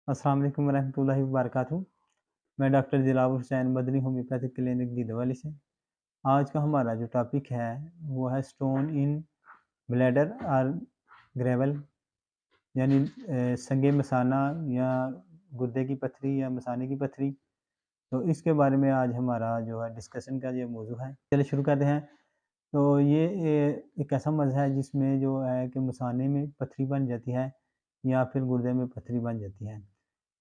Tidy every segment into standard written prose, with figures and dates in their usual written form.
अस्सलाम वालेकुम वरहमतुल्लाहि वबरकातुहू। मैं doctor Dilawar Hussain Madani homeopathic clinic Gidhwali से। आज का हमारा जो टॉपिक है वो है स्टोन इन ब्लैडर और ग्रेवल यानी संगे मसाना या गुर्दे की पथरी या मसाने की पथरी। तो इसके बारे में आज हमारा जो है डिस्कशन का ये मौजू है। चलिए शुरू करते हैं। तो ये एक ऐसा मसला है जिसमें जो है कि मसाने में पथरी बन जाती है या फिर गुर्दे में पथरी बन जाती है।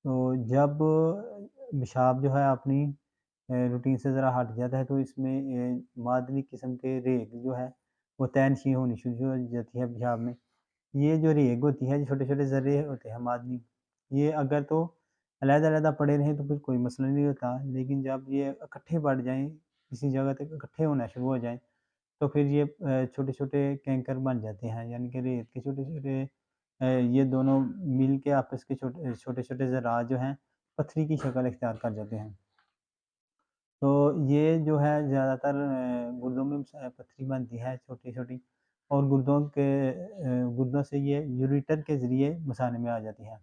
तो जब पेशाब जो है अपनी रूटीन से ज़रा हट जाता है तो इसमें मादनी किस्म के रेग जो है वो तय-नशीं होनी शुरू हो जाती है पेशाब में। ये जो रेग होती है, छोटे-छोटे ज़र्रे होते हैं मादनी, ये अगर तो अलग-अलग पड़े रहें तो फिर कोई मसला नहीं होता, लेकिन जब ये इकट्ठे बढ़ जाएँ, किसी जगह तक इकट्ठे होना शुरू हो जाएँ, तो फिर ये छोटे-छोटे कैंकर बन जाते हैं, यानी कि रेत के छोटे-छोटे ये दोनों मिल के आपस के छोटे-छोटे ज़रात जो हैं, पथरी की शक्ल इख्तियार कर जाते हैं। तो ये जो है ज़्यादातर गुर्दों में पथरी बनती है छोटी-छोटी और गुर्दों से ये यूरेटर के ज़रिए मसाने में आ जाती है।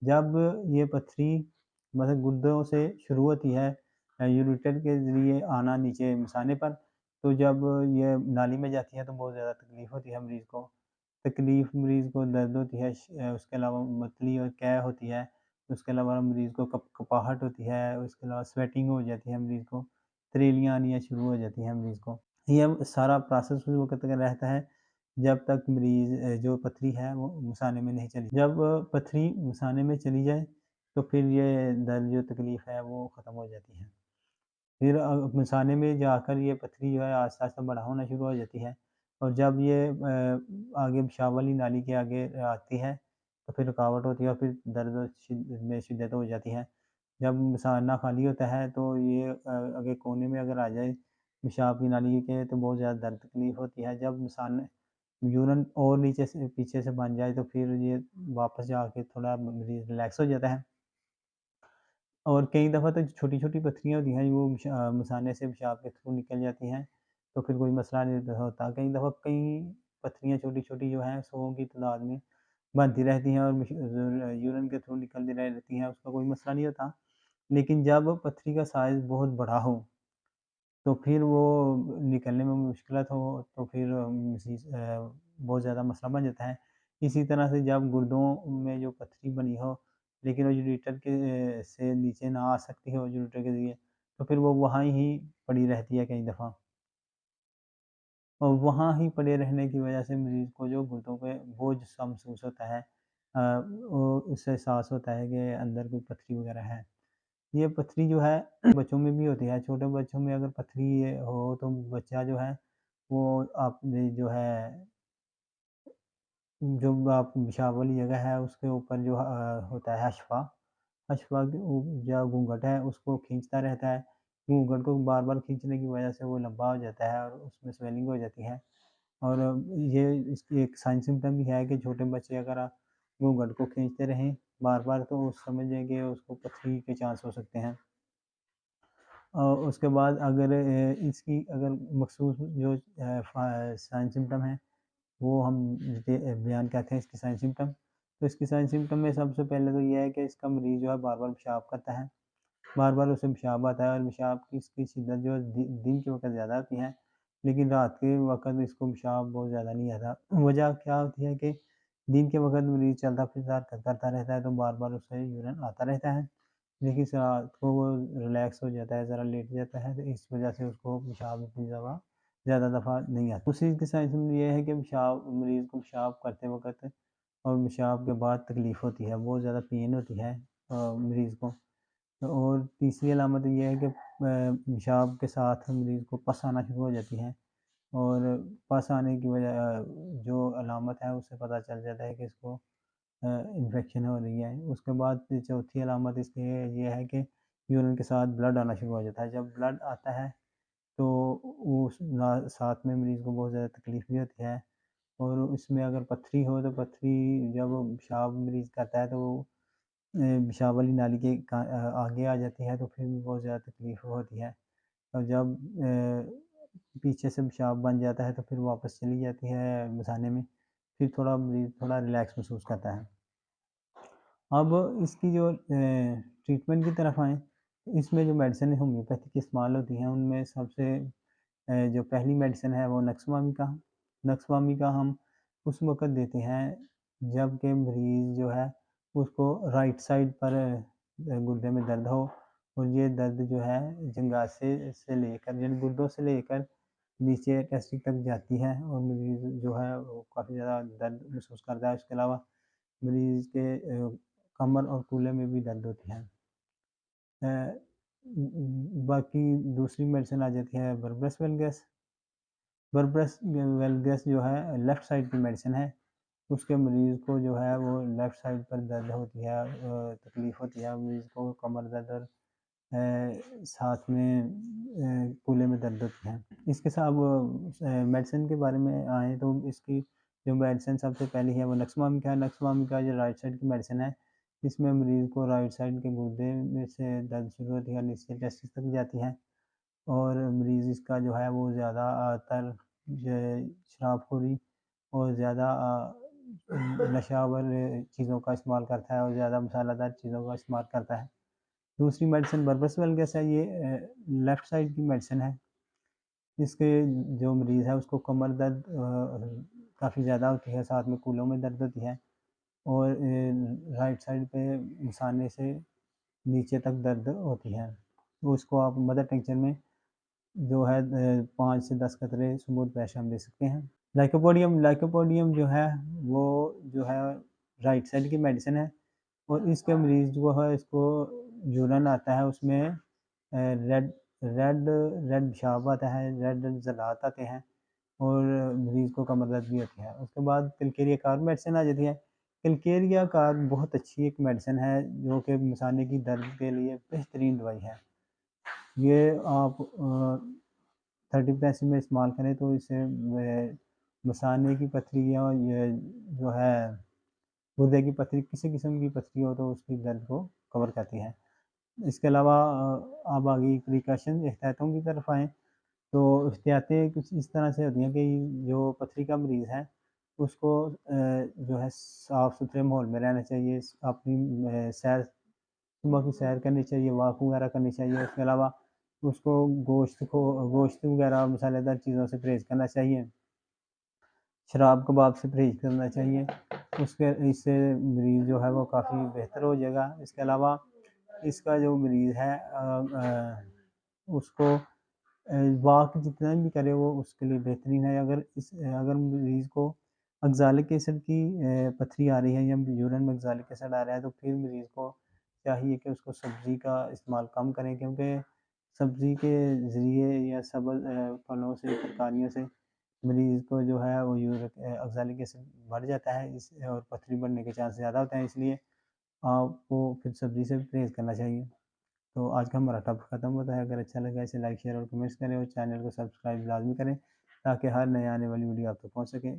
जब ये पथरी मतलब गुर्दों से शुरू होती है यूरेटर के ज़रिए आना नीचे मसाने पर, तो जब ये नाली में जाती है तो बहुत ज़्यादा तकलीफ़ होती है मरीज़ को। मरीज़ को दर्द होती है उसके अलावा मतली और कै होती है, उसके अलावा मरीज़ को कपाहट होती है, उसके अलावा स्वेटिंग हो जाती है मरीज़ को, तरेलियाँ आनी शुरू हो जाती हैं मरीज़ को। ये सारा प्रोसेस उस वक़्त तक रहता है जब तक मरीज़ जो पथरी है वो मसाने में नहीं चली। जब पथरी मसाने में चली जाए तो फिर ये दर्द जो तकलीफ़ है वो ख़त्म हो जाती है। फिर मसाने में जाकर ये पथरी जो है आहिस्ता-आहिस्ता बड़ा होना शुरू हो जाती है और जब ये आगे पेशाब वाली नाली के आगे आती है, तो फिर रुकावट होती है और फिर दर्द में शिद्दत हो जाती है। जब मसाना खाली होता है तो ये आगे कोने में अगर आ जाए पेशाब की नाली के तो बहुत ज़्यादा दर्द तकलीफ़ होती है। जब मसाने यूरिन और नीचे से पीछे से बन जाए तो फिर ये वापस जाके थोड़ा मरीज़ रिलैक्स हो जाता है। और कई दफ़ा तो छोटी-छोटी पथरियाँ होती हैं वो मसाने से पेशाब के थ्रू निकल जाती हैं, तो फिर कोई मसला नहीं होता। कई दफ़ा कई पथरियाँ छोटी-छोटी जो हैं 100 की तादाद में बनती रहती हैं और यूरिन के थ्रू निकलती रहती हैं, उसका कोई मसला नहीं होता। लेकिन जब पथरी का साइज़ बहुत बड़ा हो, तो फिर वो निकलने में मुश्किलात हो तो फिर बहुत ज़्यादा मसला बन जाता है। इसी तरह से जब गुर्दों में जो पथरी बनी हो, लेकिन वो यूरेटर के से नीचे ना आ सकती हो यूरेटर के ज़रिए, तो फिर वो वहाँ ही पड़ी रहती है कई दफ़ा। और वहाँ ही पड़े रहने की वजह से मरीज़ को जो घुटनों पे बोझ-सा महसूस होता है वो उससे एहसास होता है कि अंदर कोई पथरी वग़ैरह है। ये पथरी जो है बच्चों में भी होती है, छोटे बच्चों में अगर पथरी हो तो बच्चा जो है वो आपने जो है जो आप पेशाब वाली जगह है उसके ऊपर जो होता है हशफ़ा, हशफ़ा के जो घूंघट है उसको खींचता रहता है। घूंघट को बार-बार खींचने की वजह से वो लंबा हो जाता है और उसमें स्वेलिंग हो जाती है। और ये इसकी एक साइन सिम्पटम भी है कि छोटे बच्चे अगर आप घूंघट को खींचते रहें बार-बार तो समझिए कि उसको पथरी के चांस हो सकते हैं। उसके बाद अगर इसकी अगर मखसूस जो साइन सिम्पटम है वो हम बयान करते हैं इसकी साइन सिम्पटम। तो इसकी साइन सिम्पटम में सबसे पहले तो ये है कि इसका मरीज़ जो है बार-बार पेशाब करता है। बार-बार उसे पेशाब आता है और पेशाब की इसकी शिद्दत जो है दिन के वक़्त ज़्यादा आती है, लेकिन रात के वक़्त इसको पेशाब बहुत ज़्यादा नहीं आता। वजह क्या होती है कि दिन के वक़्त मरीज़ चलता-फिरता करता रहता है तो बार-बार उसे यूरिन आता रहता है, लेकिन रात को वो रिलैक्स हो जाता है, ज़रा लेट जाता है तो इस वजह से उसको पेशाब इतनी ज़्यादा दफ़ा नहीं आता। दूसरी की साइंस में ये है कि पेशाब मरीज़ को पेशाब करते वक़्त और पेशाब के बाद तकलीफ़ होती है, बहुत ज़्यादा पेन होती है मरीज़ को। और तीसरी अलामत ये है कि पेशाब के साथ मरीज़ को पस आना शुरू हो जाती है और पस आने की वजह जो अलामत है उससे पता चल जाता है कि इसको इन्फेक्शन हो रही है। उसके बाद चौथी अलामत इसकी ये है कि यूरिन के साथ ब्लड आना शुरू हो जाता है। जब ब्लड आता है तो उस ना साथ में मरीज़ को बहुत ज़्यादा तकलीफ़ भी होती है और इसमें अगर पथरी हो तो पथरी जब पेशाब मरीज़ करता है तो वो पेशाब वाली नाली के आगे आ जाती है तो फिर भी बहुत ज़्यादा तकलीफ़ होती है और जब पीछे से पेशाब बन जाता है तो फिर वापस चली जाती है मसाने में, फिर थोड़ा मरीज़ थोड़ा रिलैक्स महसूस करता है। अब इसकी जो ट्रीटमेंट की तरफ आएँ, इसमें जो मेडिसिन होम्योपैथिक इस्तेमाल होती हैं, उनमें सबसे जो पहली मेडिसिन है वो नक्स-वामी नक्स-वामी हम उस वक़्त देते हैं जब कि मरीज़ जो है उसको राइट साइड पर गुर्दे में दर्द हो, और ये दर्द जो है जंघासे से लेकर यानी गुर्दों से लेकर नीचे टेस्टिक तक जाती है, और मरीज़ जो है वो काफ़ी ज़्यादा दर्द महसूस करता है। इसके अलावा मरीज़ के कमर और कूल्हे में भी दर्द होती है। बाकी दूसरी मेडिसिन आ जाती है बरबस वेलगेस। बरबस वेलगेस जो है लेफ़्ट साइड की मेडिसिन है। उसके मरीज़ को जो है वो लेफ़्ट साइड पर दर्द होती है, तकलीफ़ होती है, मरीज़ को कमर दर्द और साथ में कूल्हे में दर्द होती है। इसके साथ मेडिसिन के बारे में आएँ तो इसकी जो मेडिसिन सबसे पहली है वो नक्स-वामी है। नक्स-वामी जो राइट साइड की मेडिसिन है, इसमें मरीज़ को राइट साइड के गुर्दे में से दर्द शुरू होती है, नीचे टेस्टिस तक जाती है, और मरीज़ इसका जो है वो ज़्यादातर शराबखोरी और ज़्यादा नशावर चीज़ों का इस्तेमाल करता है और ज़्यादा मसालादार चीज़ों का इस्तेमाल करता है। दूसरी मेडिसिन बरबस वेलगेस है, ये लेफ़्ट साइड की मेडिसिन है। इसके जो मरीज़ है उसको कमर दर्द काफ़ी ज़्यादा होती है, साथ में कूल्हों में दर्द होती है, और राइट साइड पे मुसाने से नीचे तक दर्द होती है। तो उसको आप मदर टिंचर में जो है 5 से 10 कतरे स्मूथ पोटेशियम दे सकते हैं। लाइकोपोडियम जो है वो जो है राइट साइड की मेडिसिन है, और इसके मरीज़ जो है इसको यूरिन आता है उसमें रेड रेड रेड पेशाब आता है, रेड ज़रात आते हैं, और मरीज़ को कमर दर्द भी होती है। उसके बाद किलकेरिया कार्ब मेडिसिन आ जाती है। किलकेरिया कार्ब बहुत अच्छी एक मेडिसिन है जो कि मसाने की दर्द के लिए बेहतरीन दवाई है। ये आप 30% में इस्तेमाल करें तो इससे मसाने की पथरी या ये जो है गुर्दे की पथरी, किसी किस्म की पथरी हो तो उसकी दर्द को कवर करती है। इसके अलावा आप आगे प्रिकॉशन एहतियातों की तरफ आएँ, तो एहतियातें कुछ इस तरह से होती हैं कि जो पथरी का मरीज़ है उसको जो है साफ़-सुथरे माहौल में रहना चाहिए, अपनी सुबह की सैर करनी चाहिए, वॉक वगैरह करनी चाहिए। उसके अलावा उसको गोश्त वगैरह मसालेदार चीज़ों से परहेज़ करना चाहिए। शराब कबाब से परहेज़ करना चाहिए। उसके इससे मरीज़ जो है वो काफ़ी बेहतर हो जाएगा। इसके अलावा इसका जो मरीज़ है उसको वॉक जितना भी करे वो उसके लिए बेहतरीन है। अगर मरीज़ को ऑक्ज़ैलिक एसिड की पथरी आ रही है या यूरिन में ऑक्ज़ैलिक एसिड आ रहा है, तो फिर मरीज़ को चाहिए कि उसको सब्ज़ी का इस्तेमाल कम करें, क्योंकि सब्ज़ी के ज़रिए या फलों से, तरकारियों से मरीज़ को जो है वो ऑक्ज़ैलिक एसिड बढ़ जाता है, और पथरी बढ़ने के चांस ज़्यादा होते हैं, इसलिए आपको फिर सब्ज़ी से भी परहेज़ करना चाहिए। तो आज का हमारा टॉपिक खत्म होता है। अगर अच्छा लगा इसे लाइक, शेयर और कमेंट्स करें, और चैनल को सब्सक्राइब लाज़मी करें ताकि हर नए आने वाली वीडियो आप तक पहुँच सके।